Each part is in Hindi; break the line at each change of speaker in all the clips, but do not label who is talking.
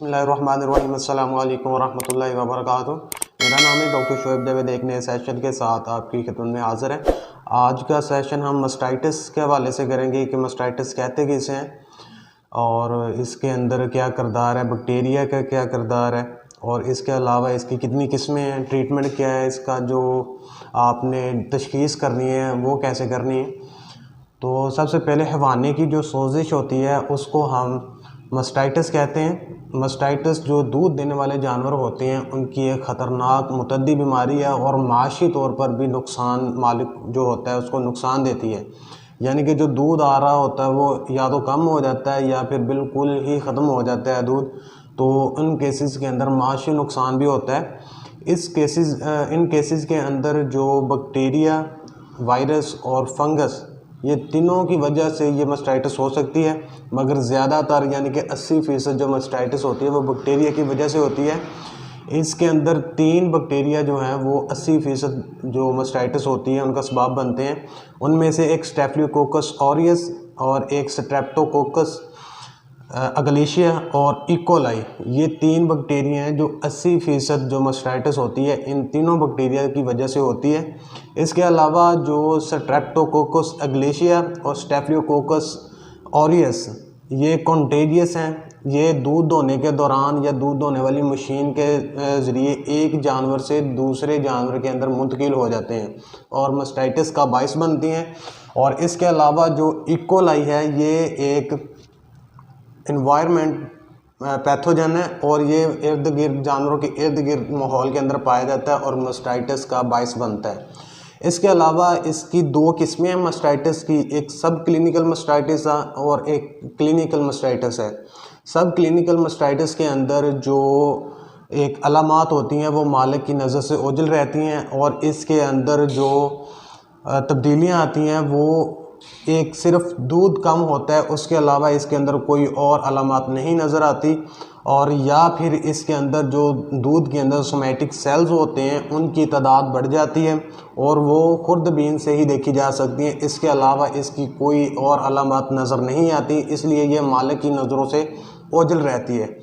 बिस्मिल्लाहिर्रहमानिर्रहीम अस्सलामु अलैकुम वरहमतुल्लाहि वबरकातुहू। मेरा नाम है डॉक्टर शोएब जावेद। एक नए सेशन के साथ आपकी खिदमत में हाज़िर है। आज का सेशन हम मास्टाइटिस के हवाले से करेंगे कि मास्टाइटिस कहते किसे हैं और इसके अंदर क्या किरदार है, बैक्टीरिया का क्या किरदार है और इसके अलावा इसकी कितनी किस्में हैं, ट्रीटमेंट क्या है, इसका जो आपने तशख़ीस करनी है वो कैसे करनी है। तो सबसे पहले हवाने की जो सोजिश होती है उसको हम मास्टाइटिस कहते हैं। मास्टाइटिस जो दूध देने वाले जानवर होते हैं उनकी एक ख़तरनाक मुतद्दी बीमारी है और माशी तौर पर भी नुकसान मालिक जो होता है उसको नुकसान देती है। यानी कि जो दूध आ रहा होता है वो या तो कम हो जाता है या फिर बिल्कुल ही ख़त्म हो जाता है दूध। तो उन केसेस के अंदर माशी नुकसान भी होता है। इन केसेस के अंदर जो बैक्टीरिया, वायरस और फंगस, ये तीनों की वजह से ये मास्टाइटिस हो सकती है, मगर ज़्यादातर यानी कि 80% जो मास्टाइटिस होती है वो बैक्टीरिया की वजह से होती है। इसके अंदर 3 बैक्टीरिया जो हैं वो 80% जो मास्टाइटिस होती है उनका सबब बनते हैं। उनमें से एक स्टेफिलोकोकस ऑरियस और एक स्ट्रेप्टोकोकस अगलेशिया और इकोलाई, ये 3 बैक्टीरिया हैं जो 80% जो मास्टाइटिस होती है इन तीनों बैक्टीरिया की वजह से होती है। इसके अलावा जो स्ट्रेप्टोकोकस अगलेशिया और स्टेफिलोकोकस ऑरियस ये कॉन्टेजियस हैं। ये दूध दोहने के दौरान या दूध दोहने वाली मशीन के ज़रिए एक जानवर से दूसरे जानवर के अंदर मुंतकिल हो जाते हैं और मास्टाइटिस का बाइस बनती हैं। और इसके अलावा जो इकोलाई है ये एक इन्वायरमेंट पैथोजन है और ये इर्द गिर्द जानवरों के इर्द गिर्द माहौल के अंदर पाया जाता है और मास्टाइटिस का बाइस बनता है। इसके अलावा इसकी 2 किस्में हैं मास्टाइटिस की, एक सब क्लिनिकल मास्टाइटिस है और एक क्लिनिकल मास्टाइटिस है। सब क्लिनिकल मास्टाइटिस के अंदर जो एक अलामात होती हैं वो मालिक की नज़र से ओझल रहती हैं और इसके अंदर जो तब्दीलियाँ आती हैं वो एक सिर्फ दूध कम होता है, उसके अलावा इसके अंदर कोई और अलामात नहीं नज़र आती। और या फिर इसके अंदर जो दूध के अंदर सोमैटिक सेल्स होते हैं उनकी तादाद बढ़ जाती है और वो खुर्दबीन से ही देखी जा सकती हैं। इसके अलावा इसकी कोई और अलामात नज़र नहीं आती, इसलिए ये मालिक की नज़रों से ओझल रहती है।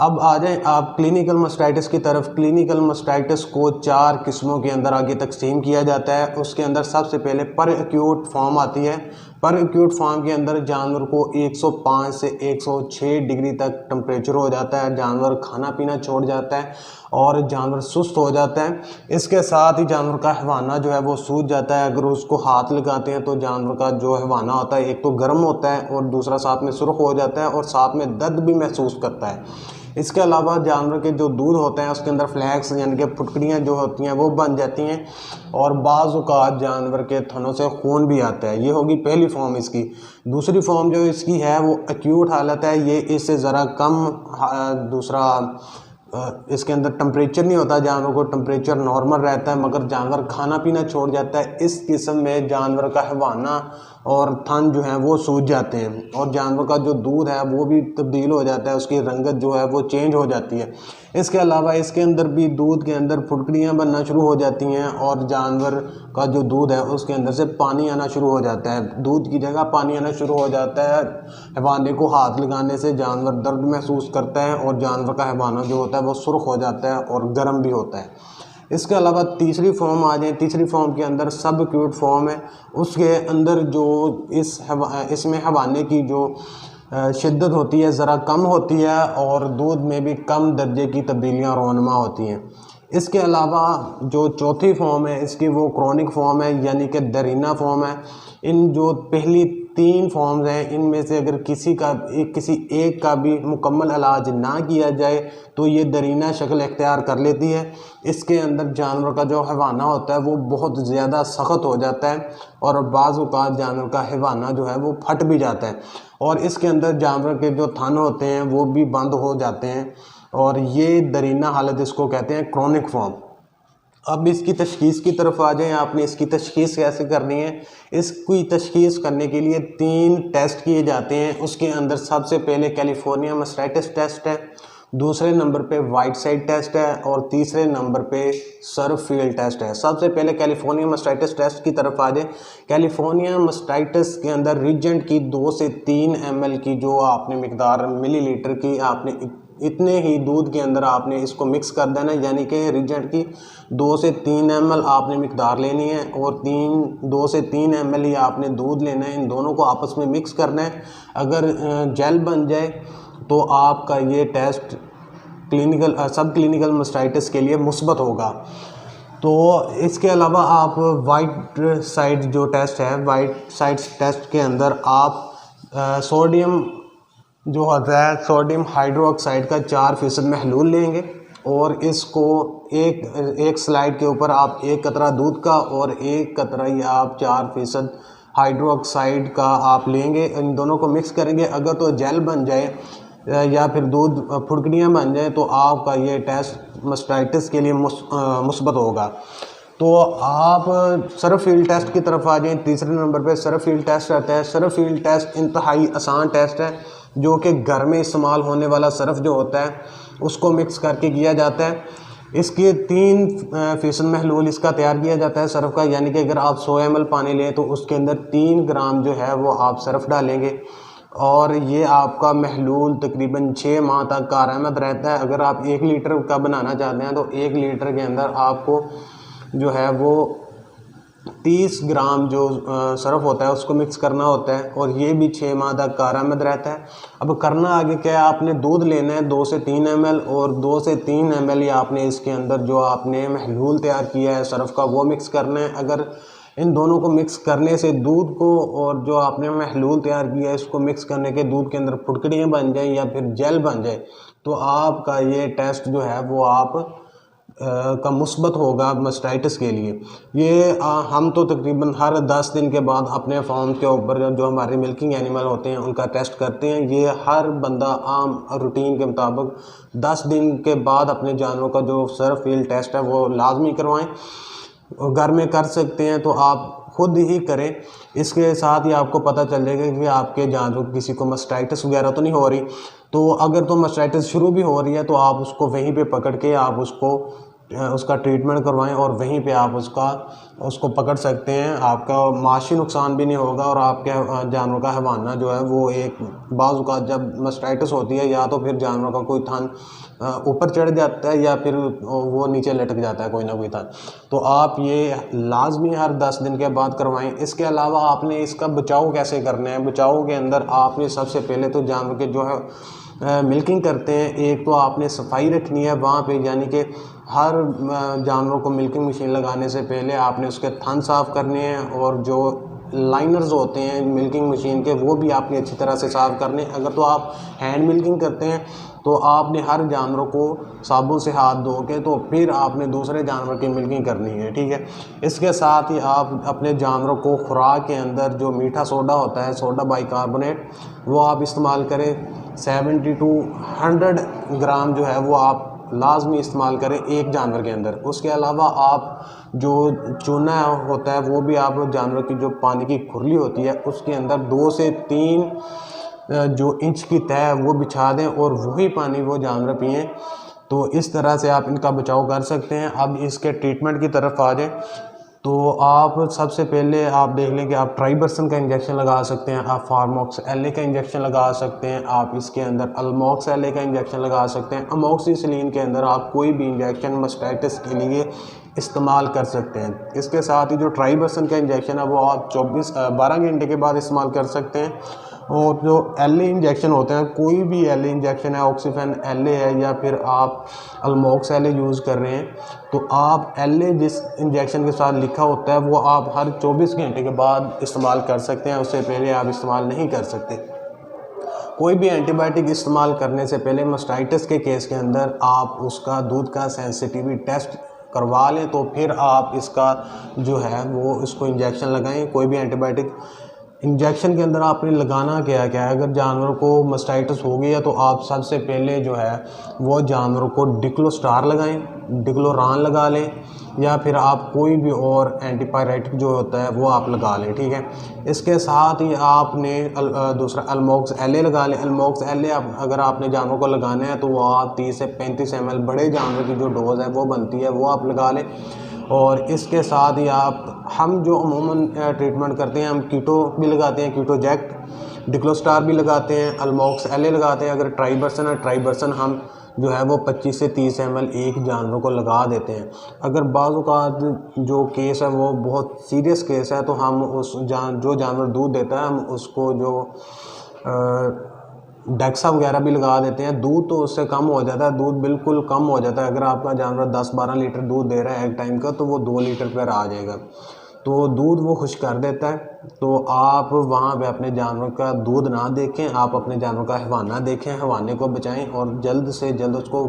अब आ जाएं आप क्लिनिकल मास्टाइटिस की तरफ। क्लिनिकल मास्टाइटिस को 4 किस्मों के अंदर आगे तकसीम किया जाता है। उसके अंदर सबसे पहले पर एक्यूट फॉर्म आती है। पर एक्यूट फॉर्म के अंदर जानवर को 105 से 106 डिग्री तक टेम्परेचर हो जाता है, जानवर खाना पीना छोड़ जाता है और जानवर सुस्त हो जाता है। इसके साथ ही जानवर का हवाना जो है वो सूज जाता है। अगर उसको हाथ लगाते हैं तो जानवर का जो हवाना होता है एक तो गर्म होता है और दूसरा साथ में सुर्ख हो जाता है और साथ में दर्द भी महसूस करता है। इसके अलावा जानवर के जो दूध होते हैं उसके अंदर फ्लैक्स यानी कि फुटकड़ियाँ जो होती हैं वो बन जाती हैं और बाज़ औक़ात जानवर के थनों से खून भी आता है। ये होगी पहली फॉर्म इसकी। दूसरी फॉर्म जो इसकी है वो एक्यूट हालत है। ये इससे ज़रा कम दूसरा इसके अंदर टेम्परेचर नहीं होता, जानवर को टेम्परेचर नॉर्मल रहता है मगर जानवर खाना पीना छोड़ जाता है। इस किस्म में जानवर का हवाना और थन जो है वो सूज जाते हैं और जानवर का जो दूध है वो भी तब्दील हो जाता है, उसकी रंगत जो है वो चेंज हो जाती है। इसके अलावा इसके अंदर भी दूध के अंदर फुटकड़ियाँ बनना शुरू हो जाती हैं और जानवर का जो दूध है उसके अंदर से पानी आना शुरू हो जाता है। दूध की जगह पानी आना शुरू हो जाता है। हवाने को हाथ लगाने से जानवर दर्द महसूस करता है और जानवर का हवाना जो होता है वो सुर्ख हो जाता है और गर्म भी होता है। इसके अलावा तीसरी फॉर्म आ जाए। तीसरी फॉर्म के अंदर सब एक्यूट फॉर्म है। उसके अंदर जो इसमें हवाने की जो शिद्दत होती है ज़रा कम होती है और दूध में भी कम दर्जे की तब्दीलियाँ रोनमा होती हैं। इसके अलावा जो चौथी फॉर्म है इसकी वो क्रॉनिक फॉर्म है यानी कि दरीना फॉर्म है। इन जो पहली 3 फॉर्म्स हैं इनमें से अगर किसी एक का भी मुकम्मल इलाज ना किया जाए तो ये दरीना शक्ल इख्तियार कर लेती है। इसके अंदर जानवर का जो हवाना होता है वो बहुत ज़्यादा सख्त हो जाता है और बाज़ औक़ात जानवर का हवाना जो है वो फट भी जाता है और इसके अंदर जानवर के जो थन होते हैं वो भी बंद हो जाते हैं और ये दरीना हालत इसको कहते हैं क्रॉनिक फॉर्म। अब इसकी तशख़ीस की तरफ आ जाएं। आपने इसकी तशख़ीस कैसे करनी है। इसकी तशख़ीस करने के लिए 3 टेस्ट किए जाते हैं। उसके अंदर सबसे पहले कैलिफोर्निया मास्टाइटिस टेस्ट है, दूसरे नंबर पे वाइट साइड टेस्ट है और तीसरे नंबर पे सरफील्ड टेस्ट है। सबसे पहले कैलिफोर्निया मास्टाइटिस टेस्ट की तरफ आ जाए। कैलिफोर्निया मास्टाइटिस के अंदर रीजेंट की 2 से 3 ml की जो आपने मिकदार मिलीलीटर की आपने इतने ही दूध के अंदर आपने इसको मिक्स कर देना है, यानी कि रिजेंट की 2 से 3 ml आपने मिकदार लेनी है और 2 से 3 ml ही आपने दूध लेना है। इन दोनों को आपस में मिक्स करना है। अगर जेल बन जाए तो आपका ये टेस्ट सब क्लिनिकल मास्टाइटिस के लिए मुस्बत होगा। तो इसके अलावा आप वाइट साइड जो टेस्ट है, वाइट साइड टेस्ट के अंदर आप सोडियम जो होता है, सोडियम हाइड्रोक्साइड का 4% महलूल लेंगे और इसको एक स्लाइड के ऊपर आप 1 कतरा दूध का और 1 कतरा ही आप 4% हाइड्रोक्साइड का आप लेंगे। इन दोनों को मिक्स करेंगे। अगर तो जेल बन जाए या फिर दूध फुड़कड़ियाँ बन जाए तो आपका ये टेस्ट मास्टाइटिस के लिए मुस्बत होगा। तो आप सरफील्ड टेस्ट की तरफ आ जाएं। तीसरे नंबर पे सरफील्ड टेस्ट आता है। सरफील्ड टेस्ट इंतहाई आसान टेस्ट है, जो कि घर में इस्तेमाल होने वाला सरफ जो होता है उसको मिक्स करके किया जाता है। इसके 3% महलूल इसका तैयार किया जाता है सरफ का, यानी कि अगर आप 100 ml पानी लें तो उसके अंदर 3 ग्राम जो है वो आप सरफ डालेंगे और ये आपका महलूल तकरीबन 6 माह तक कारआमद रहता है। अगर आप 1 लीटर का बनाना चाहते हैं तो 1 लीटर के अंदर आपको जो है वो 30 ग्राम जो सरफ होता है उसको मिक्स करना होता है और ये भी 6 माह तक कारआमद रहता है। अब करना आगे क्या है, आपने दूध लेना है 2 से 3 ml और 2 से 3 ml ही आपने इसके अंदर जो आपने महलूल तैयार किया है सरफ का वो मिक्स करना है। अगर इन दोनों को मिक्स करने से दूध को और जो आपने महलूल तैयार किया है इसको मिक्स करने के दूध के अंदर फुटकड़ियाँ बन जाए या फिर जेल बन जाए तो आपका ये टेस्ट जो है वो आप का मुस्बत होगा मास्टाइटिस के लिए। ये हम तो तकरीबन हर 10 दिन के बाद अपने फार्म के ऊपर जो हमारे मिल्किंग एनिमल होते हैं उनका टेस्ट करते हैं। ये हर बंदा आम रूटीन के मुताबिक 10 दिन के बाद अपने जानवरों का जो सरफील्ड टेस्ट है वो लाजमी करवाएं। घर में कर सकते हैं तो आप खुद ही करें। इसके साथ ही आपको पता चल जाएगा कि आपके जानवरों को किसी को मास्टाइटिस वगैरह तो नहीं हो रही। तो अगर तो मास्टाइटिस शुरू भी हो रही है तो आप उसको वहीं पे पकड़ के आप उसका ट्रीटमेंट करवाएं और वहीं पे आप उसको पकड़ सकते हैं। आपका माशी नुकसान भी नहीं होगा और आपके जानवरों का हवाना जो है वो एक बाज़ का जब मास्टाइटिस होती है या तो फिर जानवरों का कोई थान ऊपर चढ़ जाता है या फिर वो नीचे लटक जाता है कोई ना कोई थान, तो आप ये लाजमी हर 10 दिन के बाद करवाएं। इसके अलावा आपने इसका बचाव कैसे करना है, बचाव के अंदर आपने सबसे पहले तो जानवर के जो है मिल्किंग करते हैं, एक तो आपने सफाई रखनी है वहाँ पे, यानी कि हर जानवरों को मिल्किंग मशीन लगाने से पहले आपने उसके थन साफ़ करने हैं और जो लाइनर्स होते हैं मिल्किंग मशीन के वो भी आपने अच्छी तरह से साफ़ करने। अगर तो आप हैंड मिल्किंग करते हैं तो आपने हर जानवरों को साबुन से हाथ धो के तो फिर आपने दूसरे जानवर की मिल्किंग करनी है, ठीक है। इसके साथ ही आप अपने जानवरों को खुराक के अंदर जो मीठा सोडा होता है, सोडा बाइकार्बोनेट, वो आप इस्तेमाल करें। 70 to 100 ग्राम जो है वो आप लाजमी इस्तेमाल करें एक जानवर के अंदर। उसके अलावा आप जो चूना होता है वो भी आप जानवर की जो पानी की खुरली होती है उसके अंदर 2 से 3 जो इंच की तय है वो बिछा दें और वही पानी वो जानवर पिएँ। तो इस तरह से आप इनका बचाव कर सकते हैं। अब इसके ट्रीटमेंट की तरफ आ जाएँ तो आप सबसे पहले आप देख लें कि आप ट्राइबरसन का इंजेक्शन लगा सकते हैं, आप फार्मोक्स LA का इंजेक्शन लगा सकते हैं, आप इसके अंदर अल्मोक्स LA का इंजेक्शन लगा सकते हैं। अमोक्सिसिलिन के अंदर आप कोई भी इंजेक्शन मास्टाइटिस के लिए इस्तेमाल कर सकते हैं। इसके साथ ही जो ट्राइबरसन का इंजेक्शन है वो आप 12 घंटे के बाद इस्तेमाल कर सकते हैं। और जो LA इंजेक्शन होते हैं, कोई भी LA इंजेक्शन है, ऑक्सीफेन LA है या फिर आप अल्मोक्स LA यूज़ कर रहे हैं, तो आप LA जिस इंजेक्शन के साथ लिखा होता है वो आप हर 24 घंटे के बाद इस्तेमाल कर सकते हैं, उससे पहले आप इस्तेमाल नहीं कर सकते। कोई भी एंटीबायोटिक इस्तेमाल करने से पहले मास्टाइटिस के केस के अंदर आप उसका दूध का सेंसिटिविटी टेस्ट करवा लें, तो फिर आप इसका जो है वो इसको इंजेक्शन लगाएं। कोई भी एंटीबायोटिक इंजेक्शन के अंदर आपने लगाना क्या है, अगर जानवर को मास्टाइटिस हो गया तो आप सबसे पहले जो है वो जानवरों को डिक्लोस्टार लगाएं, डिक्लोरान लगा लें या फिर आप कोई भी और एंटीपायरेटिक जो होता है वो आप लगा लें, ठीक है। इसके साथ ही आपने दूसरा अल्मोक्स LA लगा लें। अल्मोक्स LA अगर आपने जानवरों को लगाना है तो वो आप 30 से 35 ml बड़े जानवर की जो डोज़ है वो बनती है वो आप लगा लें। और इसके साथ ही हम जो अमूमन ट्रीटमेंट करते हैं, हम कीटो भी लगाते हैं, कीटोजैक्ट, डिक्लोस्टार भी लगाते हैं, अल्मोक्स LA लगाते हैं। अगर ट्राइबर्सन है, ट्राइबर्सन हम जो है वो 25 से 30 ml एक जानवर को लगा देते हैं। अगर बाज़ औक़ात जो केस है वो बहुत सीरियस केस है तो हम जो जानवर दूध देता है हम उसको जो डेक्सा वगैरह भी लगा देते हैं। दूध तो उससे कम हो जाता है, दूध बिल्कुल कम हो जाता है। अगर आपका जानवर 10-12 लीटर दूध दे रहा है एक टाइम का तो वो 2 लीटर पर आ जाएगा, तो दूध वो खुश कर देता है। तो आप वहाँ पे अपने जानवर का दूध ना देखें, आप अपने जानवर का हवाना देखें, हवाने को बचाएं और जल्द से जल्द उसको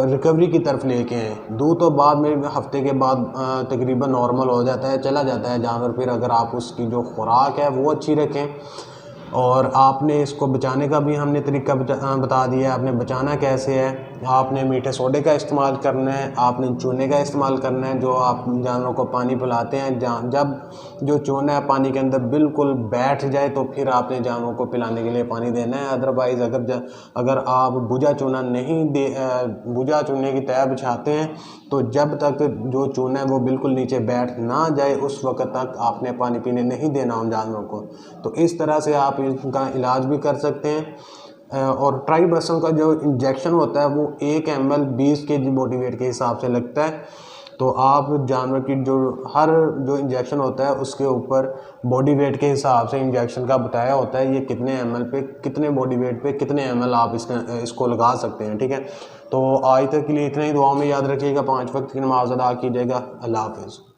रिकवरी की तरफ लेके आएँ। दूध तो बाद में हफ्ते के बाद तकरीबन नॉर्मल हो जाता है, चला जाता है जानवर। फिर अगर आप उसकी जो खुराक है वो अच्छी रखें और आपने इसको बचाने का भी हमने तरीका बता दिया है। आपने बचाना कैसे है, आपने मीठे सोडे का इस्तेमाल करना है, आपने चूने का इस्तेमाल करना है। जो आप जानवरों को पानी पिलाते हैं, जब जो चूना है पानी के अंदर बिल्कुल बैठ जाए तो फिर आपने जानवरों को पिलाने के लिए पानी देना है। अदरवाइज़ अगर आप बुझा चूना बुझा चूने की तह बिछाते हैं तो जब तक जो चूना है वो बिल्कुल नीचे बैठ ना जाए उस वक्त तक आपने पानी पीने नहीं देना उन जानवरों को। तो इस तरह से आप इनका इलाज भी कर सकते हैं। और ट्राइबर्सन का जो इंजेक्शन होता है वो 1 ml 20 kg बॉडी वेट के हिसाब से लगता है। तो आप जानवर की हर जो इंजेक्शन होता है उसके ऊपर बॉडी वेट के हिसाब से इंजेक्शन का बताया होता है, ये कितने ml पे कितने बॉडी वेट पे कितने ml आप इसको लगा सकते हैं। ठीक है, तो आज तक के लिए इतना ही। दुआ में याद रखिएगा, 5 वक्त की नमाज अदा कीजिएगा। अल्लाह हाफिज़।